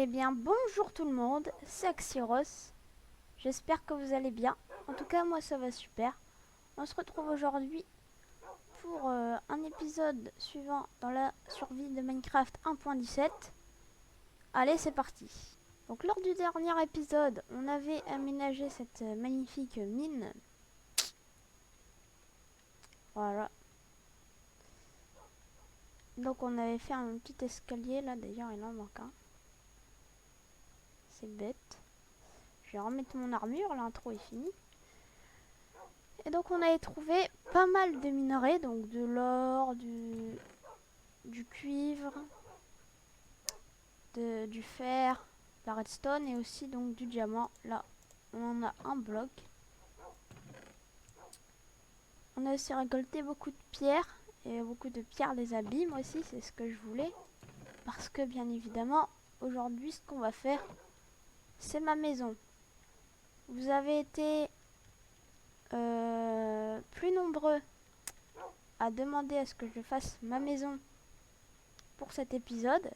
Eh bien, bonjour tout le monde, c'est Axiros. J'espère que vous allez bien. En tout cas, moi ça va super. On se retrouve aujourd'hui pour un épisode suivant dans la survie de Minecraft 1.17. Allez, c'est parti. Donc, lors du dernier épisode, on avait aménagé cette magnifique mine. Voilà. Donc, on avait fait un petit escalier là, d'ailleurs, il en manque un. C'est bête. Je vais remettre mon armure, l'intro est finie. Et donc on avait trouvé pas mal de minerais, donc de l'or, du cuivre, du fer, la redstone et aussi donc du diamant. Là, on en a un bloc. On a aussi récolté beaucoup de pierres et beaucoup de pierres des abîmes aussi, c'est ce que je voulais. Parce que bien évidemment, aujourd'hui ce qu'on va faire, c'est ma maison. Vous avez été plus nombreux à demander à ce que je fasse ma maison pour cet épisode.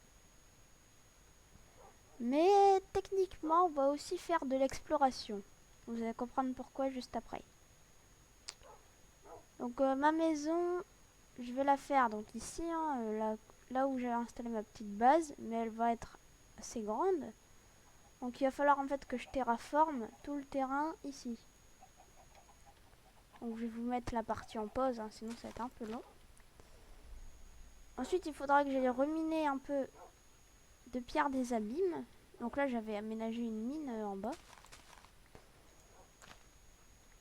Mais techniquement, on va aussi faire de l'exploration. Vous allez comprendre pourquoi juste après. Donc ma maison, je vais la faire donc ici, hein, là où j'ai installé ma petite base, mais elle va être assez grande. Donc il va falloir en fait que je terraforme tout le terrain ici. Donc je vais vous mettre la partie en pause, hein, sinon ça va être un peu long. Ensuite il faudra que j'aille reminer un peu de pierre des abîmes. Donc là j'avais aménagé une mine en bas.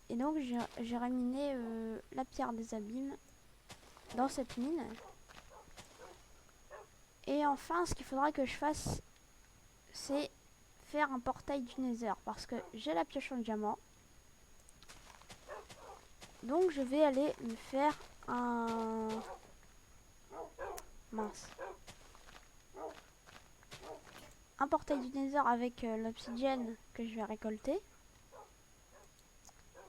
Et donc j'ai raminé la pierre des abîmes dans cette mine. Et enfin, ce qu'il faudra que je fasse, c'est faire un portail du Nether. Parce que j'ai la pioche en diamant. Donc je vais aller me faire un... Mince. Un portail du Nether avec l'obsidienne que je vais récolter.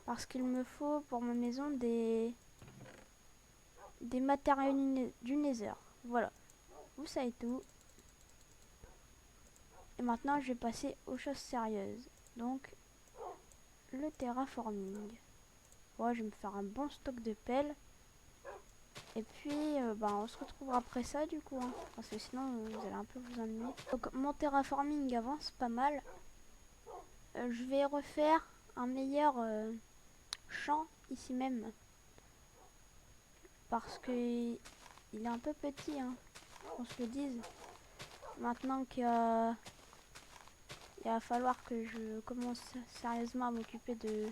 Parce qu'il me faut pour ma maison des matériaux du Nether. Voilà. Vous savez tout. Et maintenant, je vais passer aux choses sérieuses. Donc, le terraforming. Ouais, je vais me faire un bon stock de pelles. Et puis, on se retrouvera après ça du coup. Hein, parce que sinon, vous allez un peu vous ennuyer. Donc, mon terraforming avance pas mal. Je vais refaire un meilleur champ ici même. Parce que il est un peu petit, hein, qu'on se le dise. Maintenant qu'il va falloir que je commence sérieusement à m'occuper de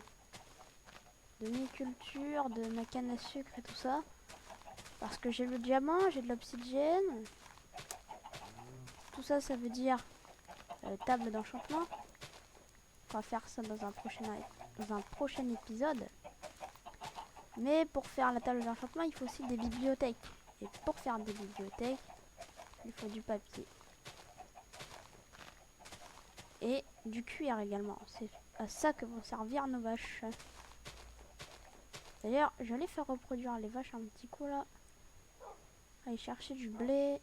mes cultures, de ma canne à sucre et tout ça. Parce que j'ai le diamant, j'ai de l'obsidienne. Tout ça, ça veut dire table d'enchantement. On va faire ça dans un prochain épisode. Mais pour faire la table d'enchantement, il faut aussi des bibliothèques. Et pour faire des bibliothèques, il faut du papier. Et du cuir également. C'est à ça que vont servir nos vaches. D'ailleurs, j'allais faire reproduire les vaches un petit coup là. Aller chercher du blé.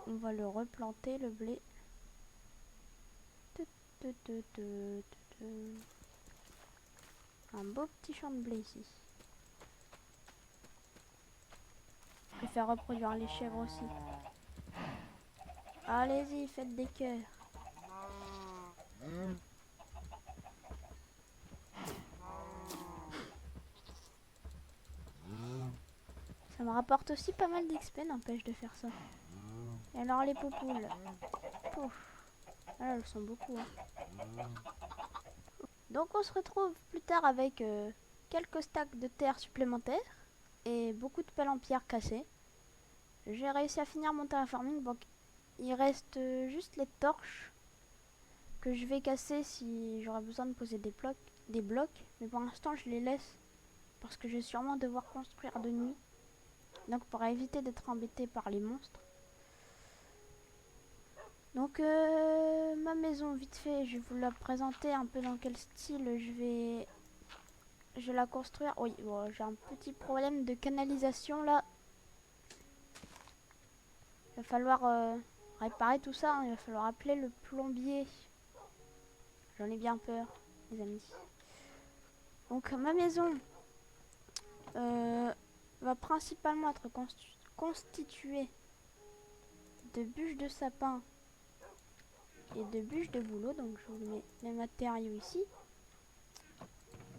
On va le replanter, le blé. Un beau petit champ de blé ici. Je vais faire reproduire les chèvres aussi. Allez-y, faites des cœurs. Ça me rapporte aussi pas mal d'XP, n'empêche de faire ça. Et alors les poupoules. Pouf. Ah, elles sont beaucoup. Hein. Donc on se retrouve plus tard avec quelques stacks de terre supplémentaires et beaucoup de pelles en pierre cassées. J'ai réussi à finir mon terraforming, donc il reste juste les torches que je vais casser si j'aurai besoin de poser des blocs. Mais pour l'instant je les laisse parce que je vais sûrement devoir construire de nuit. Donc pour éviter d'être embêté par les monstres. Donc ma maison vite fait, je vais vous la présenter un peu dans quel style je vais la construire. Oui, bon, j'ai un petit problème de canalisation là. Il va falloir réparer tout ça, hein, il va falloir appeler le plombier. J'en ai bien peur, les amis. Donc ma maison va principalement être constituée de bûches de sapin et de bûches de bouleau. Donc je vous mets les matériaux ici.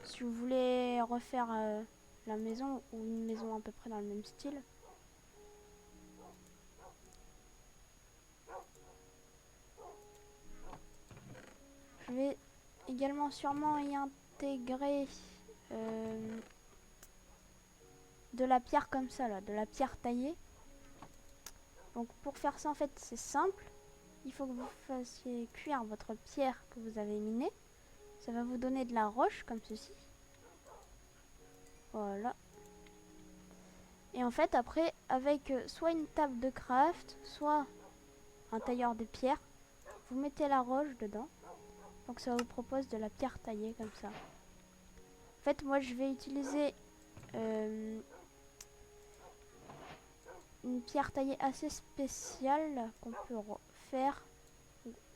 Si vous voulez refaire la maison ou une maison à peu près dans le même style. Je vais également sûrement y intégrer de la pierre comme ça là, de la pierre taillée. Donc pour faire ça en fait c'est simple. Il faut que vous fassiez cuire votre pierre que vous avez minée. Ça va vous donner de la roche comme ceci. Voilà. Et en fait après avec soit une table de craft, soit un tailleur de pierre, vous mettez la roche dedans. Donc ça vous propose de la pierre taillée comme ça. En fait moi je vais utiliser une pierre taillée assez spéciale qu'on peut faire.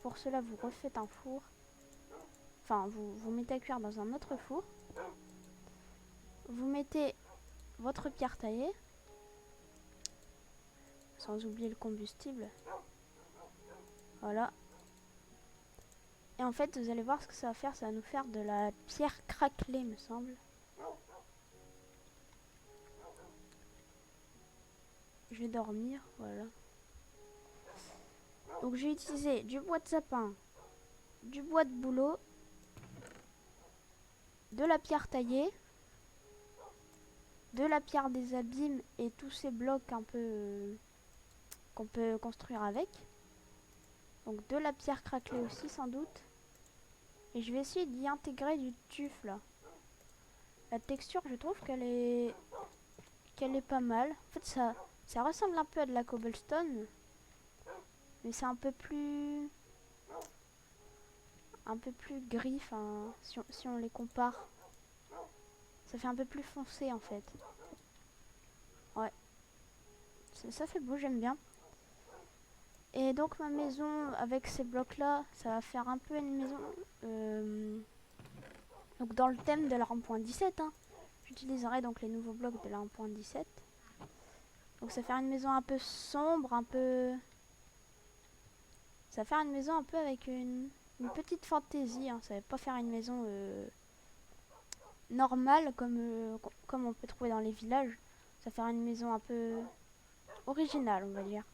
Pour cela vous refaites un four. Enfin vous mettez à cuire dans un autre four. Vous mettez votre pierre taillée. Sans oublier le combustible. Voilà. Et en fait vous allez voir ce que ça va faire. Ça va nous faire de la pierre craquelée me semble. Je vais dormir, voilà. Donc j'ai utilisé du bois de sapin, du bois de bouleau, de la pierre taillée, de la pierre des abîmes et tous ces blocs un peu qu'on peut construire avec. Donc de la pierre craquelée aussi sans doute. Et je vais essayer d'y intégrer du tuf là. La texture je trouve qu'elle est pas mal. En fait ça ressemble un peu à de la cobblestone. Mais c'est un peu plus gris, enfin, si on les compare. Ça fait un peu plus foncé en fait. Ouais. Ça fait beau, j'aime bien. Et donc ma maison avec ces blocs là, ça va faire un peu une maison donc dans le thème de la 1.17 hein. J'utiliserai donc les nouveaux blocs de la 1.17. Donc ça va faire une maison un peu sombre, ça va faire une maison un peu avec une petite fantaisie hein. Ça va pas faire une maison normale comme on peut trouver dans les villages. Ça va faire une maison un peu originale on va dire.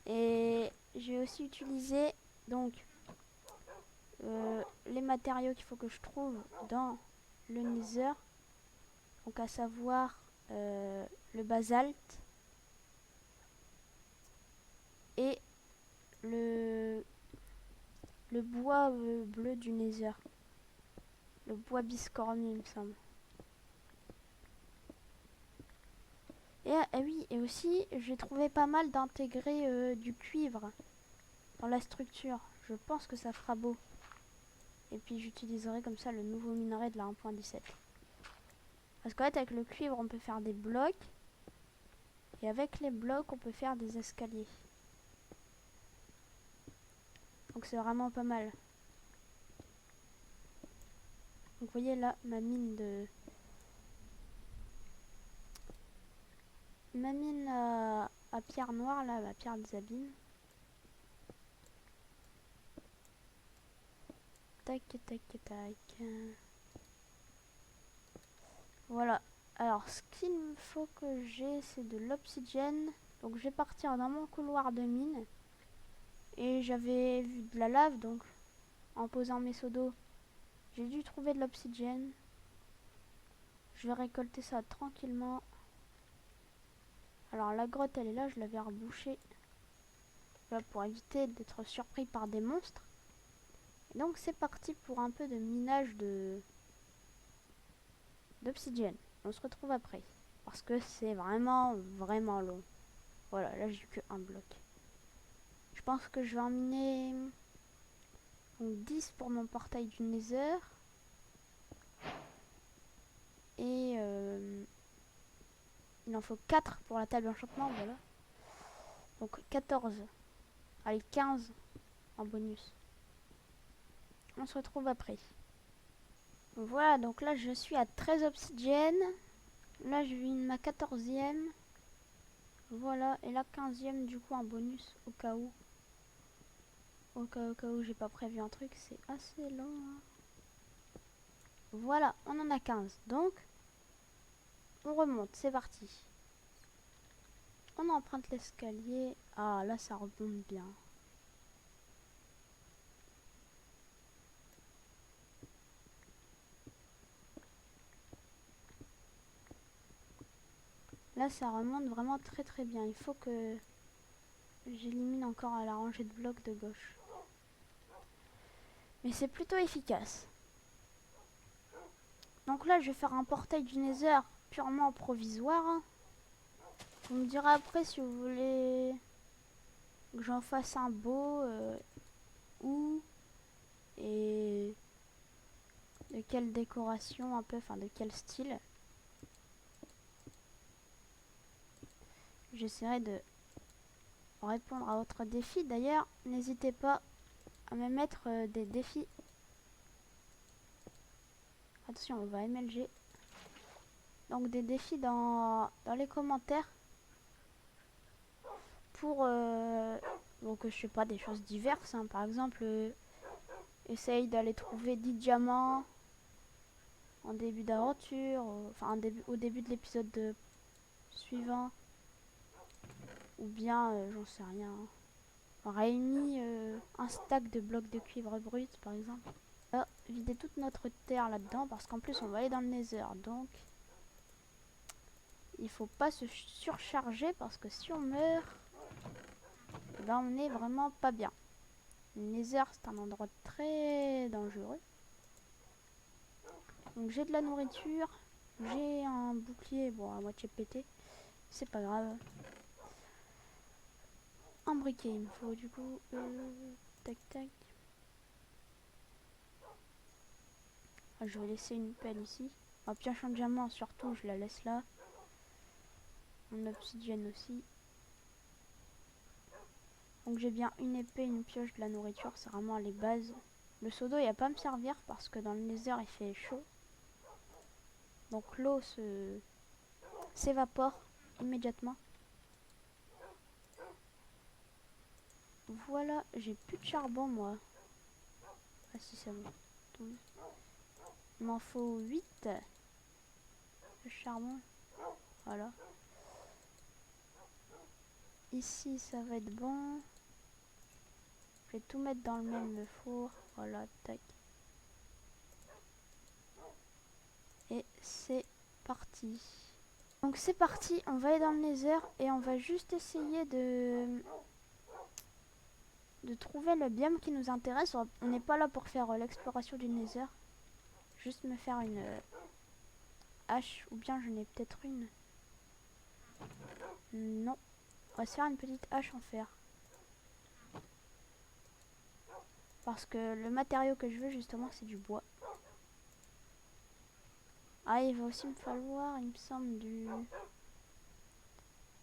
Et j'ai aussi utilisé donc les matériaux qu'il faut que je trouve dans le Nether. Donc à savoir le basalte et le bois bleu du Nether. Le bois biscornu il me semble. Et oui, et aussi j'ai trouvé pas mal d'intégrer du cuivre dans la structure. Je pense que ça fera beau. Et puis j'utiliserai comme ça le nouveau minerai de la 1.17. Parce qu'en fait avec le cuivre on peut faire des blocs. Et avec les blocs on peut faire des escaliers. Donc c'est vraiment pas mal. Donc vous voyez là ma mine à pierre noire là, ma pierre des abîmes. Tac tac tac. Voilà. Alors ce qu'il me faut que j'ai c'est de l'obsidienne. Donc je vais partir dans mon couloir de mine. Et j'avais vu de la lave donc en posant mes seaux d'eau. J'ai dû trouver de l'obsidienne. Je vais récolter ça tranquillement. Alors la grotte elle est là, je l'avais rebouchée. Voilà, pour éviter d'être surpris par des monstres. Et donc c'est parti pour un peu de minage d'obsidienne. On se retrouve après. Parce que c'est vraiment long. Voilà, là j'ai que un bloc. Je pense que je vais en miner donc 10 pour mon portail du Nether. Et il en faut 4 pour la table d'enchantement, voilà. Donc 14 Allez, 15 en bonus. On se retrouve après. Voilà, donc là je suis à 13 obsidiennes. Là je vis ma 14e. Voilà, et la 15e du coup en bonus au cas où. Au cas où j'ai pas prévu un truc, c'est assez long. Hein. Voilà, on en a 15. Donc, on remonte, c'est parti. On emprunte l'escalier. Ah, là ça remonte bien. Là ça remonte vraiment très très bien. Il faut que j'élimine encore la rangée de blocs de gauche. Mais c'est plutôt efficace. Donc là je vais faire un portail du Nether purement provisoire. Hein. Vous me direz après si vous voulez que j'en fasse un beau ou et de quelle décoration un peu, enfin de quel style. J'essaierai de répondre à votre défi. D'ailleurs, n'hésitez pas à me mettre des défis. Attention, on va MLG. Donc des défis dans les commentaires. Pour, donc je sais pas, des choses diverses. Hein. Par exemple, essaye d'aller trouver 10 diamants en début d'aventure. Enfin, au début de l'épisode suivant. Ou bien, j'en sais rien. Hein. On réunit un stack de blocs de cuivre brut, par exemple. Là, vider toute notre terre là-dedans, parce qu'en plus, on va aller dans le Nether. Donc, il faut pas se surcharger, parce que si on meurt, ben on est vraiment pas bien. Le Nether, c'est un endroit très dangereux. Donc, j'ai de la nourriture. J'ai un bouclier, bon, à moitié pété. C'est pas grave. Un briquet, il me faut du coup. Tac, tac. Ah, je vais laisser une pelle ici. Ma pioche en diamant, surtout, je la laisse là. Mon obsidienne aussi. Donc j'ai bien une épée, une pioche, de la nourriture, c'est vraiment les bases. Le seau d'eau il va pas me servir parce que dans le Nether il fait chaud. Donc l'eau s'évapore immédiatement. Voilà, j'ai plus de charbon moi. Ah si ça va. Il m'en faut 8 de charbon. Voilà. Ici ça va être bon. Je vais tout mettre dans le même four. Voilà, tac. Et c'est parti. Donc c'est parti, on va aller dans le Nether et on va juste essayer de trouver le biome qui nous intéresse. On n'est pas là pour faire l'exploration du Nether. Juste me faire une hache, ou bien j'en ai peut-être une. Non, on va se faire une petite hache en fer. Parce que le matériau que je veux justement c'est du bois. Ah, il va aussi me falloir, il me semble, du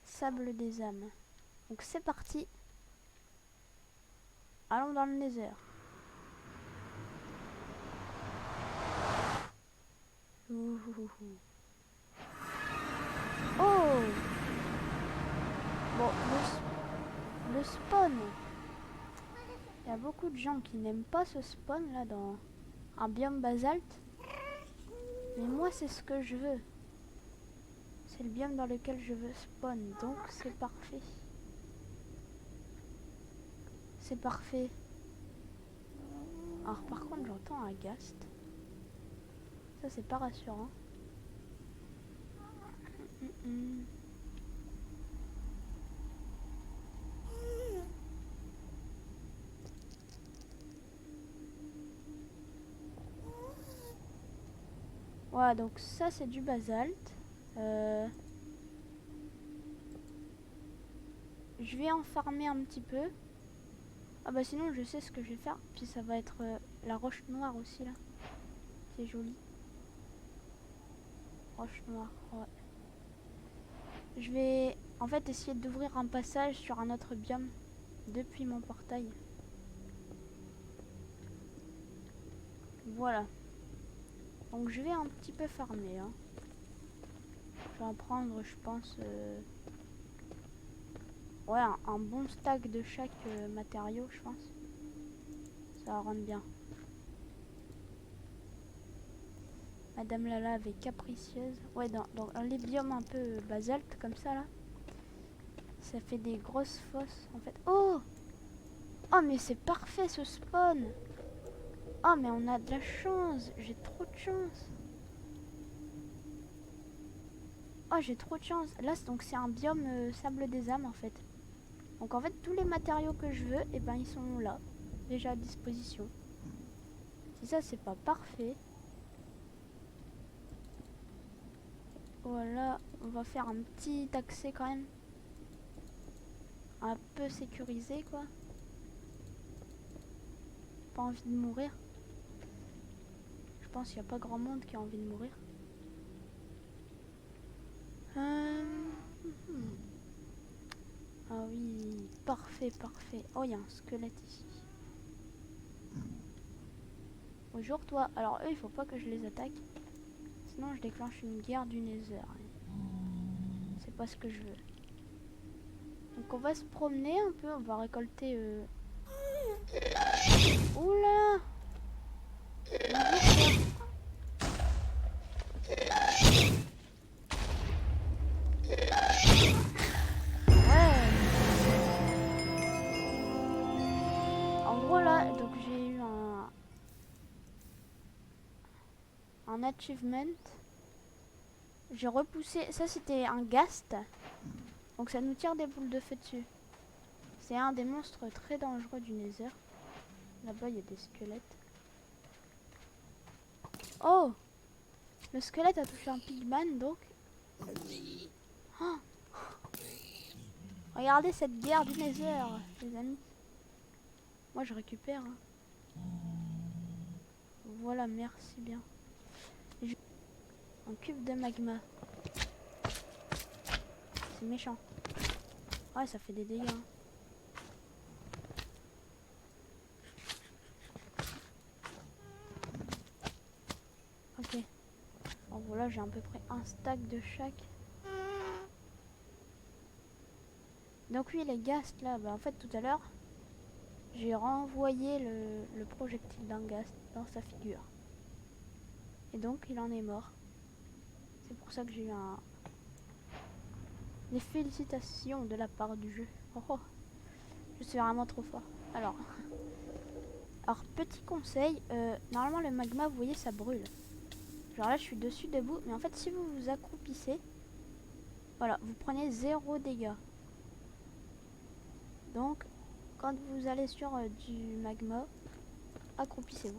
sable des âmes. Donc c'est parti. Allons dans le Nether. Ouh. Oh! Bon, le spawn. Il y a beaucoup de gens qui n'aiment pas ce spawn là dans un biome basalte. Mais moi c'est ce que je veux. C'est le biome dans lequel je veux spawn. Donc c'est parfait. C'est parfait. Alors par contre j'entends un ghast. Ça c'est pas rassurant. Voilà, donc ça c'est du basalte. Je vais en farmer un petit peu. Ah bah sinon je sais ce que je vais faire. Puis ça va être la roche noire aussi là. C'est joli. Roche noire, ouais. Je vais en fait essayer d'ouvrir un passage sur un autre biome. depuis mon portail. Voilà. Donc je vais un petit peu farmer. Hein. Je vais en prendre, je pense, ouais, un bon stack de chaque matériau, je pense. Ça va rendre bien. Madame la lave est capricieuse. Ouais, dans les biomes un peu basalte comme ça là, ça fait des grosses fosses en fait. Oh! Oh mais c'est parfait ce spawn! Oh mais on a de la chance! J'ai trop de chance! Oh j'ai trop de chance! Là donc c'est un biome sable des âmes en fait. Donc en fait tous les matériaux que je veux, et ben ils sont là, déjà à disposition. Si ça c'est pas parfait. Voilà, on va faire un petit accès quand même. Un peu sécurisé quoi. Pas envie de mourir. Je pense qu'il n'y a pas grand monde qui a envie de mourir. Ah oui, parfait, parfait. Oh, il y a un squelette ici. Bonjour toi. Alors eux, il faut pas que je les attaque. Sinon, je déclenche une guerre du Nether. C'est pas ce que je veux. Donc on va se promener un peu. On va récolter... Oula! Bonjour, ouais. En gros là, donc j'ai eu un achievement. J'ai repoussé... Ça c'était un ghast. Donc ça nous tire des boules de feu dessus. C'est un des monstres très dangereux du Nether. Là-bas, il y a des squelettes. Oh! Le squelette a touché un pigman, donc... Oh, regardez cette guerre du Nether, les amis. Moi, je récupère. Hein. Voilà, merci bien. Un cube de magma. C'est méchant. Ouais, ça fait des dégâts. Hein. Ok. Bon, voilà, j'ai à peu près un stack de chaque. Donc oui, les ghasts là, bah en fait tout à l'heure, j'ai renvoyé le projectile d'un ghast dans sa figure. Et donc il en est mort. C'est pour ça que j'ai eu des félicitations de la part du jeu. Oh, oh. Je suis vraiment trop fort. Alors petit conseil, normalement le magma, vous voyez, ça brûle. Genre là, je suis dessus debout, mais en fait, si vous vous accroupissez, voilà, vous prenez 0 dégâts. Donc, quand vous allez sur du magma, accroupissez-vous.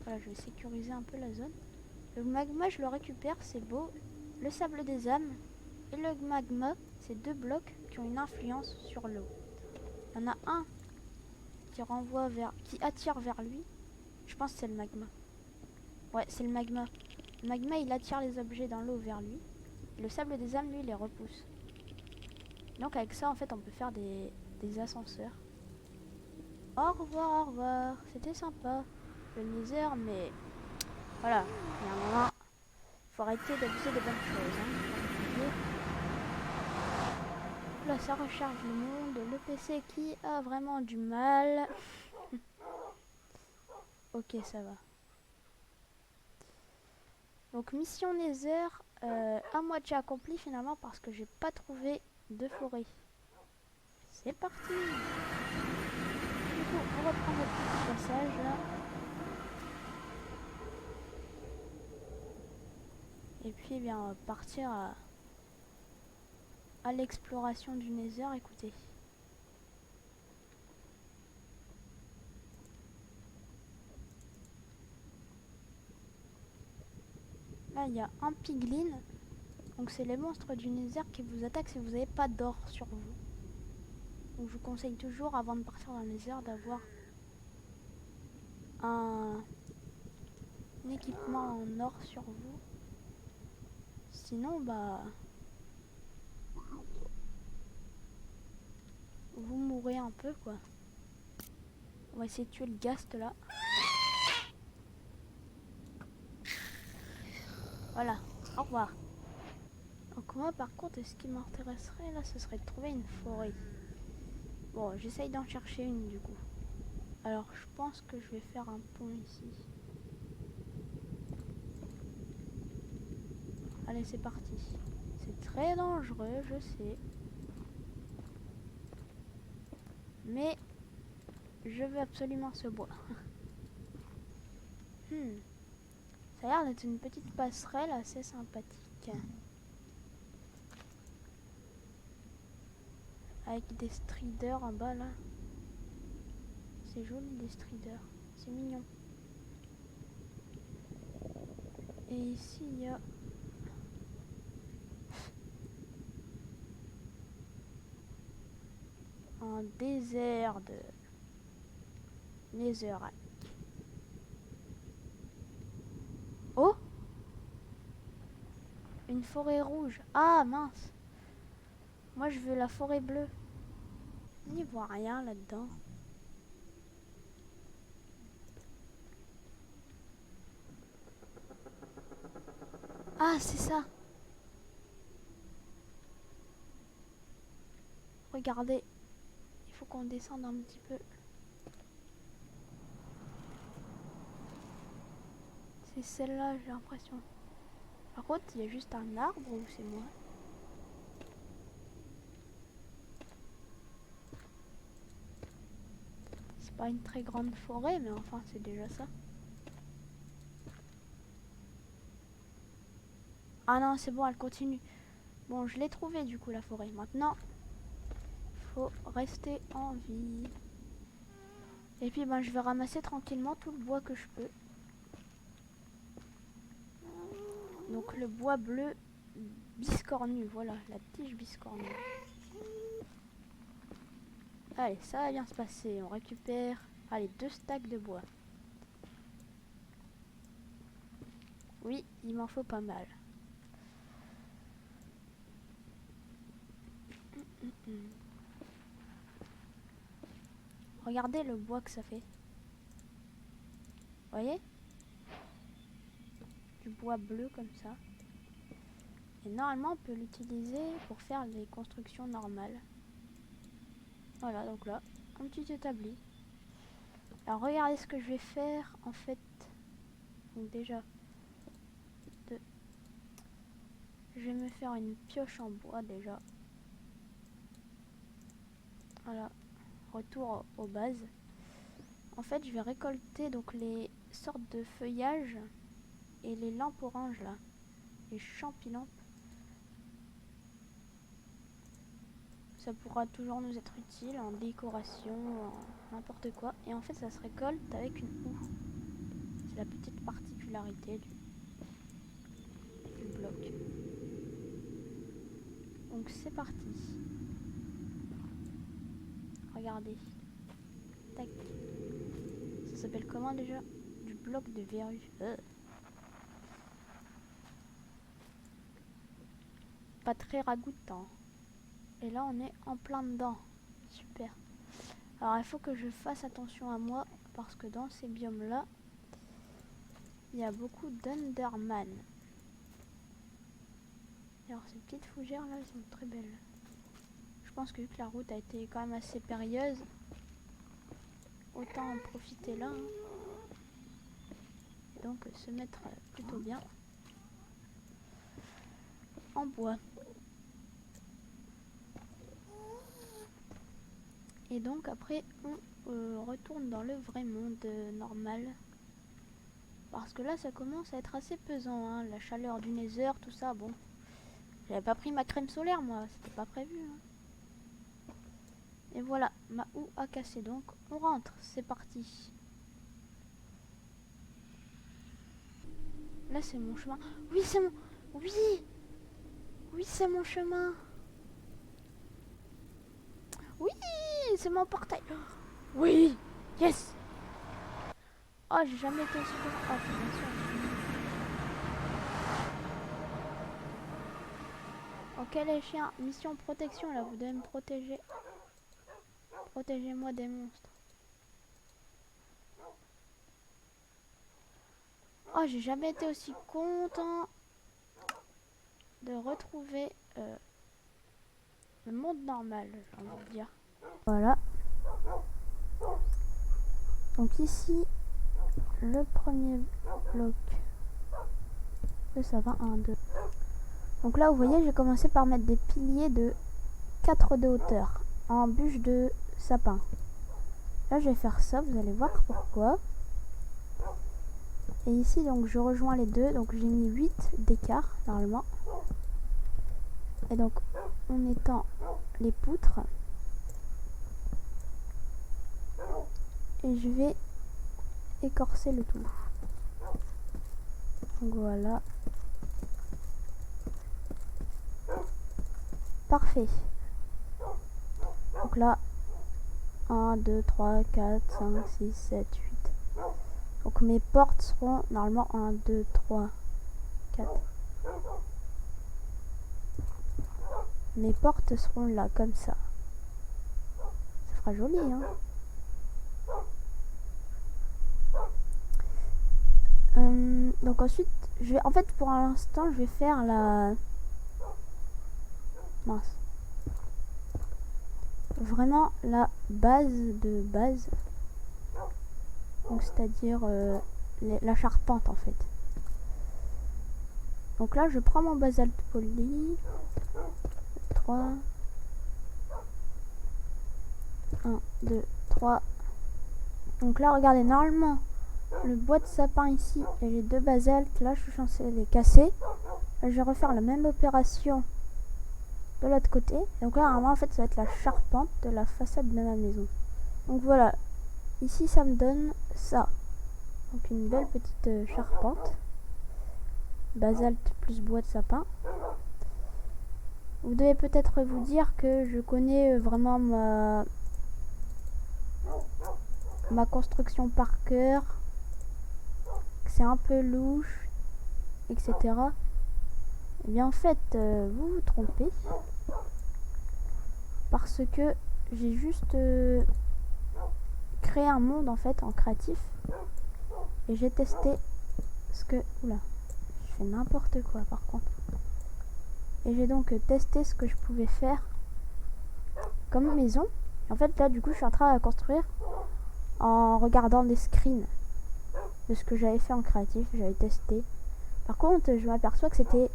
Voilà, je vais sécuriser un peu la zone. Le magma, je le récupère, c'est beau. Le sable des âmes et le magma, c'est deux blocs qui ont une influence sur l'eau. Il y en a un qui attire vers lui. Je pense que c'est le magma. Ouais, c'est le magma. Le magma, il attire les objets dans l'eau vers lui. Le sable des âmes, lui, il les repousse. Donc avec ça, en fait, on peut faire des ascenseurs. Au revoir, au revoir. C'était sympa. Le Nether, mais... Voilà. Il y a un moment, faut arrêter d'abuser des bonnes choses. Hein. Là, ça recharge le monde. Le PC qui a vraiment du mal. Ok, ça va. Donc, mission Nether, à moitié accomplie finalement parce que j'ai pas trouvé de forêt. C'est parti. Du coup, on reprend notre petit passage là. Et puis, eh bien, on va partir à l'exploration du Nether. Écoutez. Là, il y a un piglin. Donc, c'est les monstres du Nether qui vous attaquent si vous n'avez pas d'or sur vous. Donc, je vous conseille toujours, avant de partir dans le Nether, d'avoir un équipement en or sur vous. Sinon, bah... un peu quoi. On va essayer de tuer le ghast là. Voilà, au revoir. Donc moi par contre, ce qui m'intéresserait là, ce serait de trouver une forêt. Bon, j'essaye d'en chercher une du coup. Alors je pense que je vais faire un pont ici. Allez, c'est parti. C'est très dangereux, je sais. Mais je veux absolument ce bois. Ça a l'air d'être une petite passerelle assez sympathique. Avec des striders en bas là. C'est joli des striders. C'est mignon. Et ici il y a... un désert de netherrack. Oh! Une forêt rouge. Ah mince! Moi je veux la forêt bleue. On n'y voit rien là-dedans. Ah c'est ça! Regardez. Il faut qu'on descende un petit peu. C'est celle-là j'ai l'impression. Par contre il y a juste un arbre ou c'est moi? C'est pas une très grande forêt mais enfin c'est déjà ça. Ah non c'est bon elle continue. Bon je l'ai trouvé du coup la forêt. Maintenant faut rester en vie. Et puis ben je vais ramasser tranquillement tout le bois que je peux. Donc le bois bleu biscornu, voilà, la tige biscornue. Allez, ça va bien se passer. On récupère, allez, 2 stacks de bois. Oui, il m'en faut pas mal. Regardez le bois que ça fait. Vous voyez? Du bois bleu comme ça. Et normalement, on peut l'utiliser pour faire des constructions normales. Voilà, donc là, un petit établi. Alors, regardez ce que je vais faire, en fait. Donc déjà, je vais me faire une pioche en bois, déjà. Voilà, retour aux bases. En fait, je vais récolter donc les sortes de feuillages et les lampes oranges là, les champilampes. Ça pourra toujours nous être utile en décoration, en n'importe quoi. Et en fait, ça se récolte avec une houe. C'est la petite particularité du bloc. Donc c'est parti. Regardez. Tac. Ça s'appelle comment déjà? Du bloc de verrue. Pas très ragoûtant. Et là on est en plein dedans. Super. Alors il faut que je fasse attention à moi parce que dans ces biomes là il y a beaucoup d'Enderman. Alors ces petites fougères là elles sont très belles. Je pense que vu que la route a été quand même assez périlleuse, autant en profiter là. Et donc se mettre plutôt bien en bois. Et donc après on retourne dans le vrai monde normal. Parce que là ça commence à être assez pesant, hein. La chaleur du nether, tout ça, bon. J'avais pas pris ma crème solaire moi, c'était pas prévu. Hein. Et voilà, ma houe a cassé, donc on rentre, c'est parti. Là c'est mon chemin. Oui c'est mon... Oui. Oui c'est mon chemin. Oui c'est mon portail. Oui. Yes. Oh j'ai jamais été aussi content. Oh bien sûr. Ok les chiens, mission protection là, vous devez me protéger. Protégez-moi des monstres. Oh, j'ai jamais été aussi content de retrouver le monde normal, j'ai envie de dire. Voilà. Donc ici, le premier bloc de sapin, 1, 2. Donc là, vous voyez, j'ai commencé par mettre des piliers de 4 de hauteur en bûche de sapin. Là, je vais faire ça, vous allez voir pourquoi. Et ici, donc, je rejoins les deux. Donc, j'ai mis 8 d'écart, normalement. Et donc, on étend les poutres. Et je vais écorcer le tout. Donc, voilà. Parfait. Donc là, 1, 2, 3, 4, 5, 6, 7, 8. Donc mes portes seront normalement 1, 2, 3, 4. Mes portes seront là, comme ça. Ça fera joli, hein. Donc ensuite, je vais, en fait, pour l'instant, je vais faire la... Mince. Vraiment la base de base. Donc c'est-à-dire la charpente, en fait. Donc là, je prends mon basalte poli. 3. 1, 2, 3. Donc là, regardez, normalement, le bois de sapin ici et les deux basaltes, là, je suis censée les casser. Là, je vais refaire la même opération de l'autre côté. Donc là, normalement, en fait, ça va être la charpente de la façade de ma maison. Donc voilà. Ici, ça me donne ça. Donc une belle petite charpente. Basalte plus bois de sapin. Vous devez peut-être vous dire que je connais vraiment ma construction par cœur, que c'est un peu louche, etc. Eh bien en fait, vous vous trompez. Parce que j'ai juste créé un monde en fait en créatif. Et j'ai testé ce que... Oula, je fais n'importe quoi par contre. Et j'ai donc testé ce que je pouvais faire comme maison. Et en fait là du coup je suis en train de construire en regardant des screens de ce que j'avais fait en créatif. J'avais testé. Par contre je m'aperçois que c'était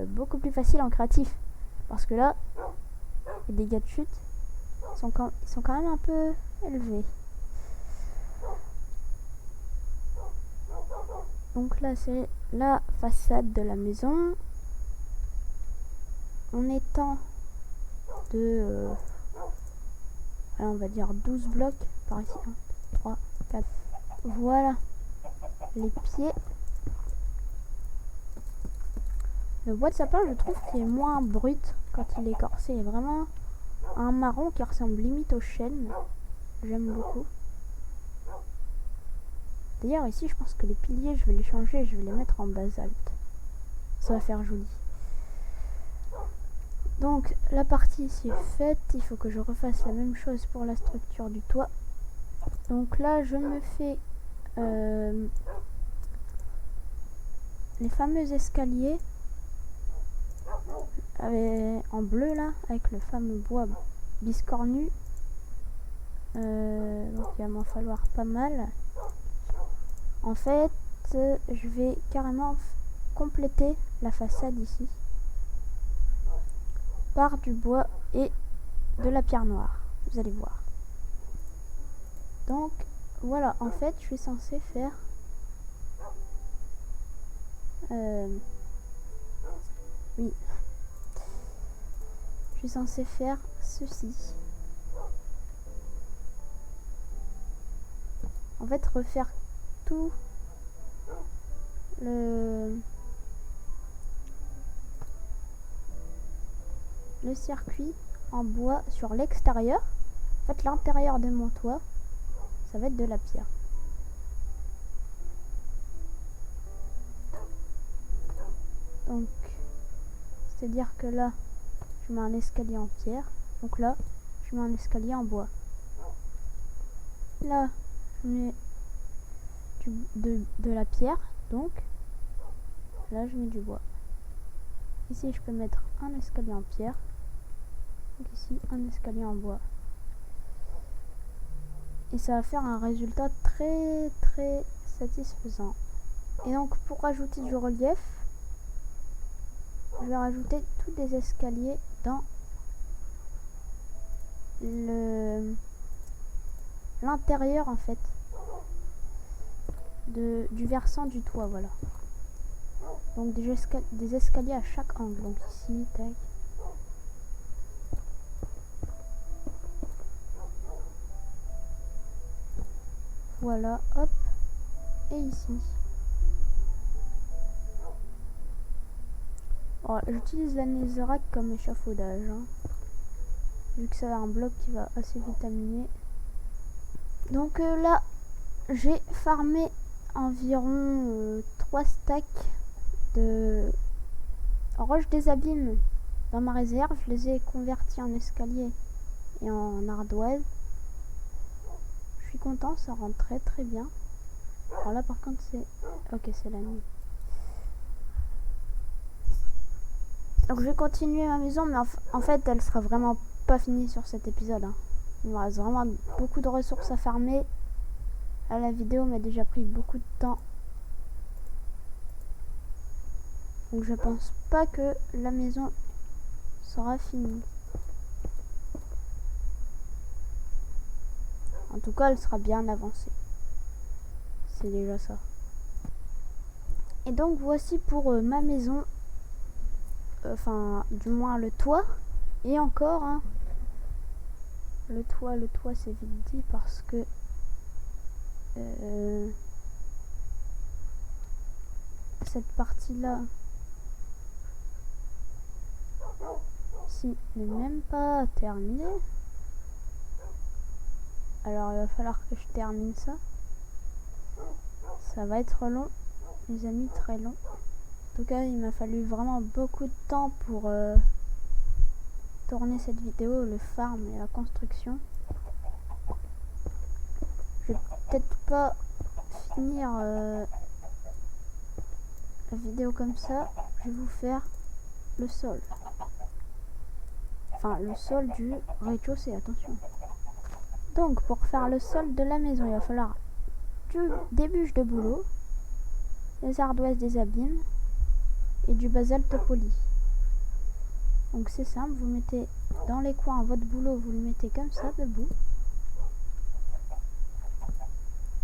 beaucoup plus facile en créatif. Parce que là, les dégâts de chute ils sont quand même un peu élevés. Donc là c'est la façade de la maison. On étend de on va dire 12 blocs par ici. 1, 3, 4. Voilà les pieds. Le bois de sapin, je trouve qu'il est moins brut quand il est corsé. Il est vraiment un marron qui ressemble limite au chêne. J'aime beaucoup. D'ailleurs ici je pense que les piliers je vais les changer et je vais les mettre en basalte. Ça va faire joli. Donc la partie ici est faite. Il faut que je refasse la même chose pour la structure du toit. Donc là je me fais les fameux escaliers en bleu là, avec le fameux bois biscornu. Donc il va m'en falloir pas mal. En fait, je vais carrément compléter la façade ici par du bois et de la pierre noire. Vous allez voir. Donc voilà, en fait, je suis censée faire oui. Je suis censée faire ceci. En fait, refaire tout le circuit en bois sur l'extérieur. En fait, l'intérieur de mon toit, ça va être de la pierre. Donc, c'est-à-dire que là, je mets un escalier en pierre. Donc là, je mets un escalier en bois. Là, je mets de la pierre, donc là je mets du bois. Ici je peux mettre un escalier en pierre, donc ici un escalier en bois. Et ça va faire un résultat très très satisfaisant. Et donc pour rajouter du relief, je vais rajouter tous des escaliers dans l'intérieur en fait du versant du toit, voilà. Donc des escaliers à chaque angle, donc ici, tac. Voilà, hop, et ici. Oh, j'utilise la netherrack comme échafaudage, hein, vu que c'est un bloc qui va assez vitaminer. Donc là, j'ai farmé environ 3 stacks de roches des abîmes dans ma réserve. Je les ai convertis en escalier et en ardoise. Je suis content, ça rend très très bien. Alors là par contre c'est... Ok, c'est la nuit. Donc je vais continuer ma maison, mais en fait elle sera vraiment pas finie sur cet épisode, hein. Il me reste vraiment beaucoup de ressources à farmer. La vidéo m'a déjà pris beaucoup de temps. Donc je pense pas que la maison sera finie. En tout cas, elle sera bien avancée. C'est déjà ça. Et donc voici pour ma maison. Enfin, du moins le toit. Et encore, hein, le toit c'est vite dit parce que cette partie-là ici n'est même pas terminée. Alors il va falloir que je termine ça. Ça va être long, les amis, très long. En tout cas, il m'a fallu vraiment beaucoup de temps pour tourner cette vidéo, le farm et la construction. Je vais peut-être pas finir la vidéo comme ça. Je vais vous faire le sol. Enfin, le sol du rez-de-chaussée, attention. Donc, pour faire le sol de la maison, il va falloir des bûches de bouleau, des ardoises des abîmes et du basalte poli. Donc c'est simple, vous mettez dans les coins votre bouleau, vous le mettez comme ça, debout.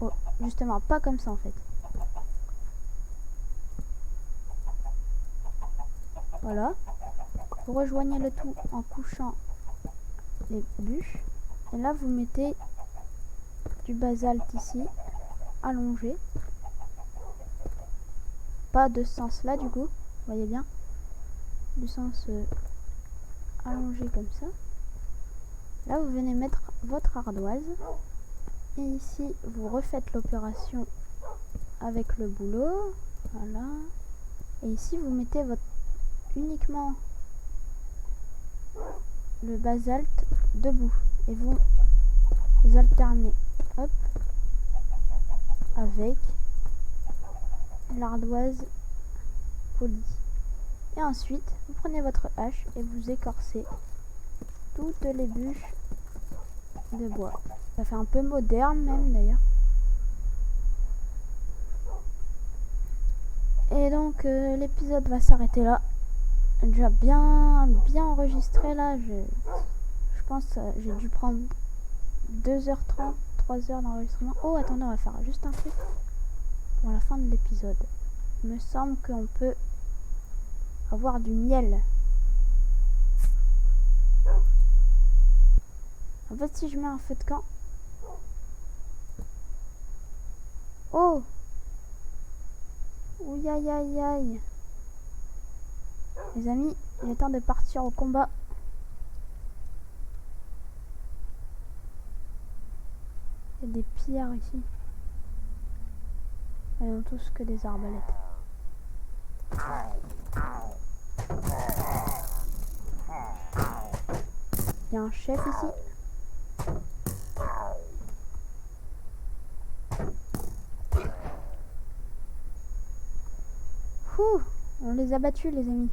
Oh, justement, pas comme ça en fait. Voilà. Vous rejoignez le tout en couchant les bûches. Et là, vous mettez du basalte ici, allongé. Pas de ce sens là du coup, vous voyez bien. Du sens allongé comme ça. Là, vous venez mettre votre ardoise. Et ici, vous refaites l'opération avec le boulot. Voilà. Et ici, vous mettez uniquement le basalte debout. Et vous alternez, hop, avec l'ardoise polie. Et ensuite, vous prenez votre hache et vous écorcez toutes les bûches de bois. Ça fait un peu moderne même d'ailleurs. Et donc l'épisode va s'arrêter là. Déjà bien enregistré là. Je pense que j'ai dû prendre 2h30, 3h d'enregistrement. Oh attendez, on va faire juste un truc pour la fin de l'épisode. Il me semble qu'on peut avoir du miel. En fait, si je mets un feu de camp... Oh! Ouh aïe aïe aïe. Les amis, il est temps de partir au combat. Il y a des pillards ici. Ils n'ont tous que des arbalètes. Il y a un chef ici. Ouh, on les a battus les amis.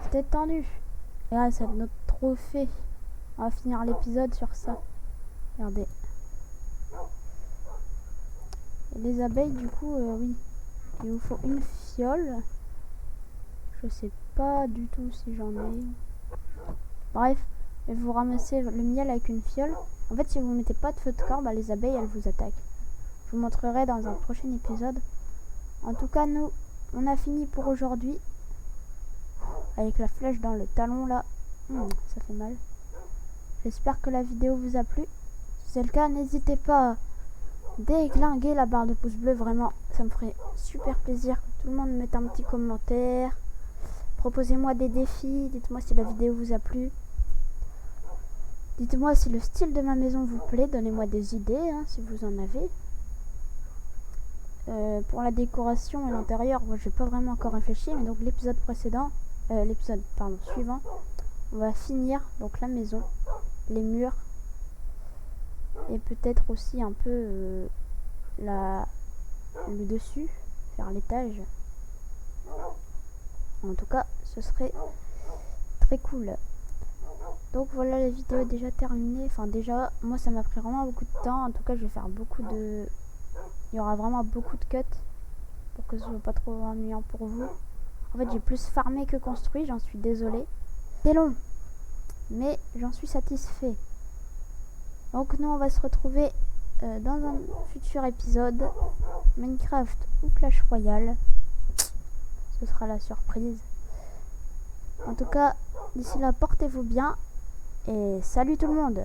C'était tendu. Et là c'est notre trophée. On va finir l'épisode sur ça. Regardez. Et les abeilles du coup, oui. Il vous faut une fiole. Je sais pas du tout si j'en ai. Bref, et vous ramassez le miel avec une fiole. En fait si vous mettez pas de feu de camp, bah, les abeilles elles vous attaquent. Je vous montrerai dans un prochain épisode. En tout cas nous, on a fini pour aujourd'hui. Avec la flèche dans le talon là. Ça fait mal. J'espère que la vidéo vous a plu. Si c'est le cas, n'hésitez pas à déglinguer la barre de pouce bleu. Vraiment, ça me ferait super plaisir que tout le monde mette un petit commentaire. Proposez-moi des défis. Dites-moi si la vidéo vous a plu. Dites-moi si le style de ma maison vous plaît. Donnez-moi des idées hein, si vous en avez. Pour la décoration et l'intérieur, moi j'ai pas vraiment encore réfléchi. Mais donc l'épisode précédent, suivant, on va finir donc la maison, les murs et peut-être aussi un peu le dessus, faire l'étage. En tout cas, ce serait très cool. Donc voilà, la vidéo est déjà terminée. Enfin déjà, moi ça m'a pris vraiment beaucoup de temps. En tout cas, je vais faire il y aura vraiment beaucoup de cuts pour que ce soit pas trop ennuyant pour vous. En fait, j'ai plus farmé que construit, j'en suis désolée. C'est long, mais j'en suis satisfait. Donc nous, on va se retrouver dans un futur épisode Minecraft ou Clash Royale. Ce sera la surprise. En tout cas, d'ici là, portez-vous bien et salut tout le monde.